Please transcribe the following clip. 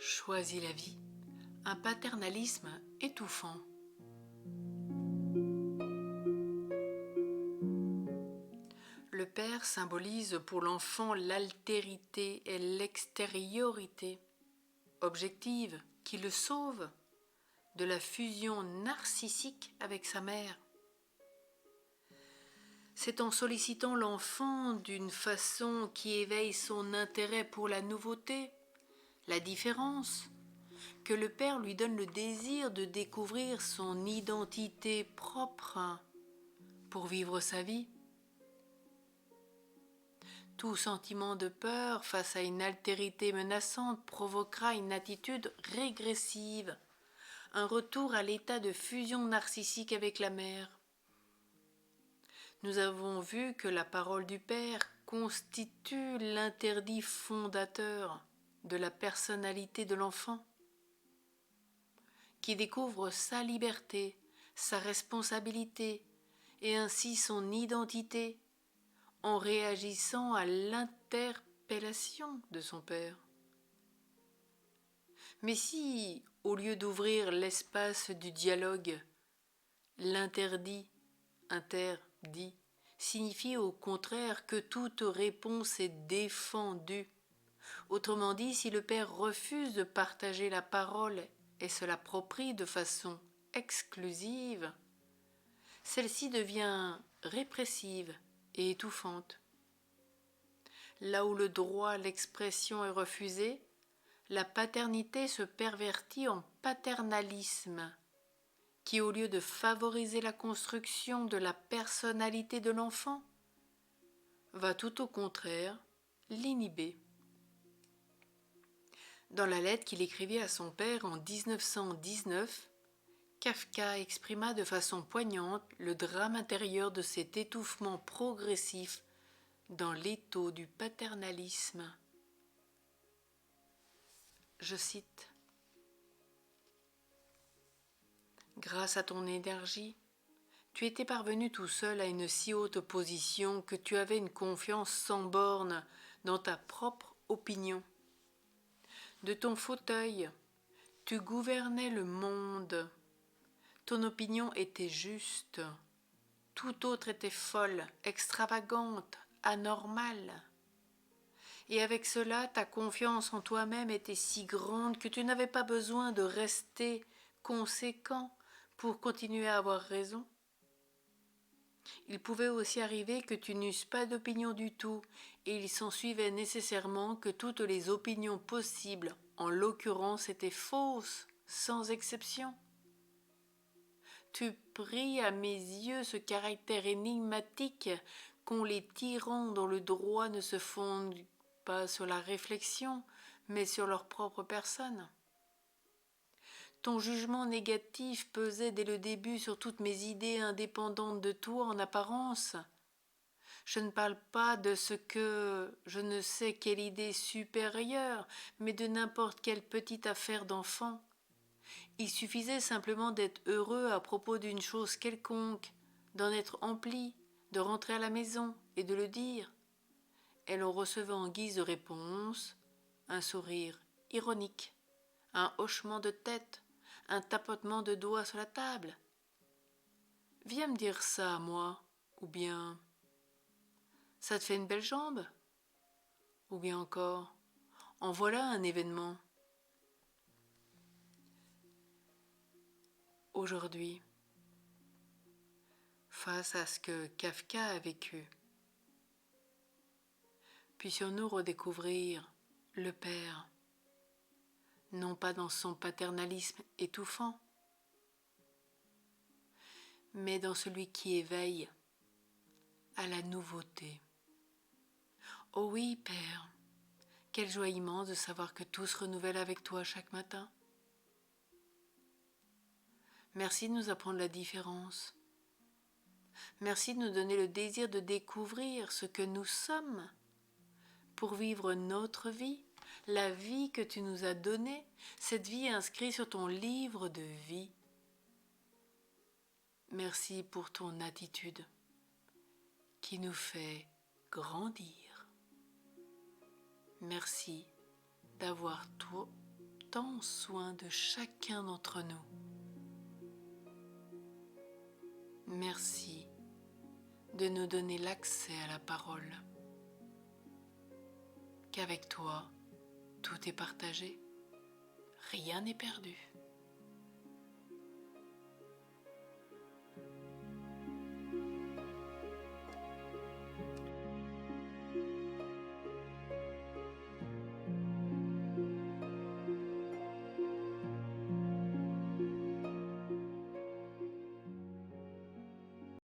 Choisis la vie, un paternalisme étouffant. Le père symbolise pour l'enfant l'altérité et l'extériorité objective qui le sauve de la fusion narcissique avec sa mère. C'est en sollicitant l'enfant d'une façon qui éveille son intérêt pour la nouveauté, la différence, que le père lui donne le désir de découvrir son identité propre pour vivre sa vie. Tout sentiment de peur face à une altérité menaçante provoquera une attitude régressive, un retour à l'état de fusion narcissique avec la mère. Nous avons vu que la parole du Père constitue l'interdit fondateur de la personnalité de l'enfant, qui découvre sa liberté, sa responsabilité et ainsi son identité en réagissant à l'interpellation de son Père. Mais si, au lieu d'ouvrir l'espace du dialogue, l'interdit, interdit, signifie au contraire que toute réponse est défendue. Autrement dit, si le Père refuse de partager la parole et se l'approprie de façon exclusive, celle-ci devient répressive et étouffante. Là où le droit à l'expression est refusé, la paternité se pervertit en paternalisme, qui, au lieu de favoriser la construction de la personnalité de l'enfant, va tout au contraire l'inhiber. Dans la lettre qu'il écrivit à son père en 1919, Kafka exprima de façon poignante le drame intérieur de cet étouffement progressif dans l'étau du paternalisme. Je cite: « Grâce à ton énergie, tu étais parvenu tout seul à une si haute position que tu avais une confiance sans borne dans ta propre opinion. De ton fauteuil, tu gouvernais le monde. Ton opinion était juste. Tout autre était folle, extravagante, anormale. Et avec cela, ta confiance en toi-même était si grande que tu n'avais pas besoin de rester conséquent pour continuer à avoir raison. Il pouvait aussi arriver que tu n'eusses pas d'opinion du tout, et il s'ensuivait nécessairement que toutes les opinions possibles, en l'occurrence, étaient fausses, sans exception. Tu pris à mes yeux ce caractère énigmatique qu'ont les tyrans dont le droit ne se fonde pas sur la réflexion, mais sur leur propre personne. Ton jugement négatif pesait dès le début sur toutes mes idées indépendantes de toi en apparence. Je ne parle pas de ce que je ne sais quelle idée supérieure, mais de n'importe quelle petite affaire d'enfant. Il suffisait simplement d'être heureux à propos d'une chose quelconque, d'en être empli, de rentrer à la maison et de le dire. Et l'on recevait en guise de réponse un sourire ironique, un hochement de tête, un tapotement de doigts sur la table. « Viens me dire ça, moi » ou bien « Ça te fait une belle jambe » ou bien encore « En voilà un événement ». Aujourd'hui, face à ce que Kafka a vécu, puissions-nous redécouvrir le Père, non pas dans son paternalisme étouffant, mais dans celui qui éveille à la nouveauté. Oh oui, Père, quelle joie immense de savoir que tout se renouvelle avec toi chaque matin. Merci de nous apprendre la différence. Merci de nous donner le désir de découvrir ce que nous sommes pour vivre notre vie, la vie que tu nous as donnée, cette vie inscrite sur ton livre de vie. Merci pour ton attitude qui nous fait grandir. Merci d'avoir tant soin de chacun d'entre nous. Merci de nous donner l'accès à la parole, qu'avec toi, tout est partagé, rien n'est perdu.